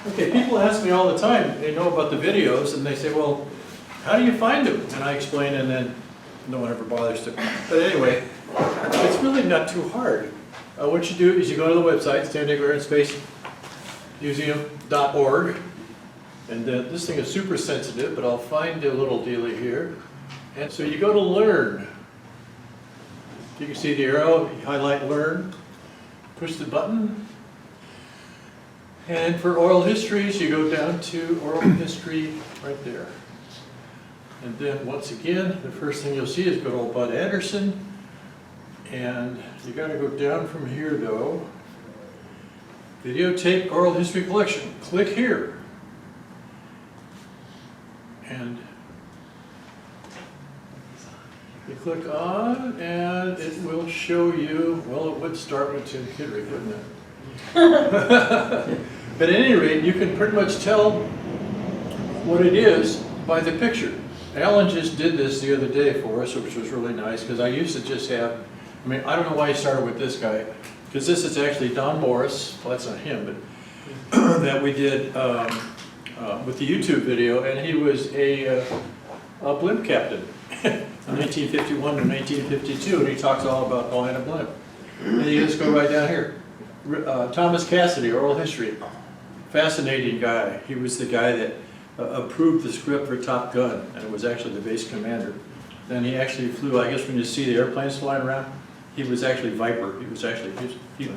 Okay, people ask me all the time, they know about the videos, and they say, well, how do you find them? And I explain, and then no one ever bothers to. But anyway, it's really not too hard. What you do is you go to the website, San Diego Air and Space Museum.org, and this thing is super sensitive, but I'll find a little dealie here. And so you go to Learn. You can see the arrow, you highlight Learn, push the button, and for oral histories, you go down to oral history right there. And then once again, the first thing you'll see is good old Bud Anderson. And you gotta go down from here though. Videotape oral history collection. Click here. And you click on, and it will show you, well, it would start with Tim Kittredge, wouldn't it? But at any rate, you can pretty much tell what it is by the picture. Alan just did this the other day for us, which was really nice, because I used to just have, I mean, I don't know why he started with this guy, because this is actually Don Morris, well that's not him, but that we did with the YouTube video, and he was a blimp captain from 1951 to 1952, and he talks all about Atlanta blimp. And you just go right down here. Thomas Cassidy, oral history. Fascinating guy. He was the guy that approved the script for Top Gun, and it was actually the base commander. Then he actually flew, I guess when you see the airplanes flying around, he was actually Viper. He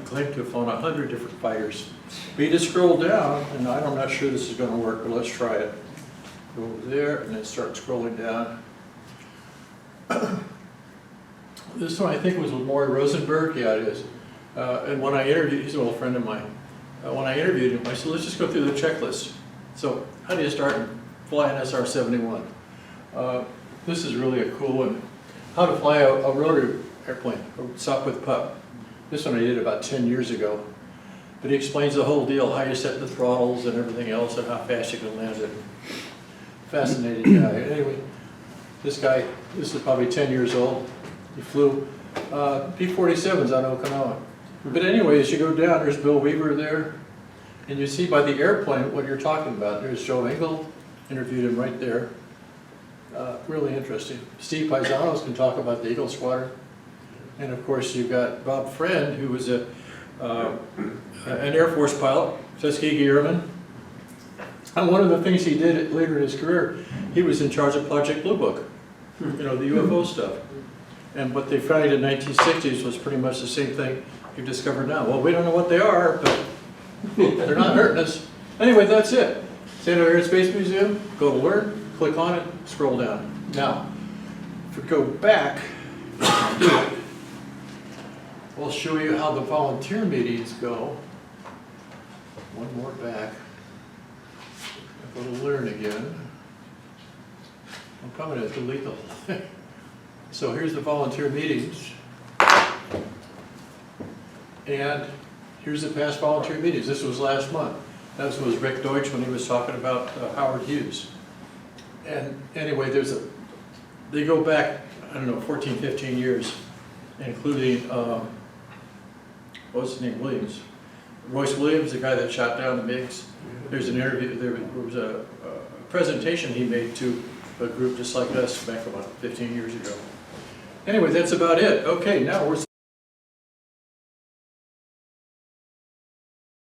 claimed to have flown 100 different fighters. But you just scroll down, and I'm not sure this is going to work, but let's try it. Go over there, and then start scrolling down. This one I think was with Maury Rosenberg. Yeah, it is. And when I interviewed, he's an old friend of mine. When I interviewed him, I said, let's just go through the checklist. So, how do you start and fly an SR-71? This is really a cool one. How to fly a rotary airplane, a Sopwith pup. This one I did about 10 years ago. But he explains the whole deal, how you set the throttles and everything else, and how fast you can land it. Fascinating guy. Anyway, this guy, this is probably 10 years old. He flew P-47s on Okinawa. But anyway, as you go down, there's Bill Weaver there. And you see by the airplane what you're talking about. There's Joe Engel, interviewed him right there. Really interesting. Steve Paisanos can talk about the Eagle Squadron. And of course you've got Bob Friend, who was an Air Force pilot, Tuskegee Airman. And one of the things he did later in his career, he was in charge of Project Blue Book, you know, the UFO stuff. And what they found in the 1960s was pretty much the same thing you've discovered now. Well, we don't know what they are, but they're not hurting us. Anyway, that's it. San Diego Air and Space Museum, go to Learn, click on it, scroll down. Now, if we go back, we'll show you how the volunteer meetings go. One more back. Go to Learn again. I'm probably going to delete the whole thing. So here's the volunteer meetings. And here's the past volunteer meetings. This was last month. This was Rick Deutsch when he was talking about Howard Hughes. And anyway, they go back, I don't know, 14, 15 years, including, what's his name, Williams. Royce Williams, the guy that shot down the MiGs. There's an interview, there was a presentation he made to a group just like us back about 15 years ago. Anyway, that's about it. Okay, now we're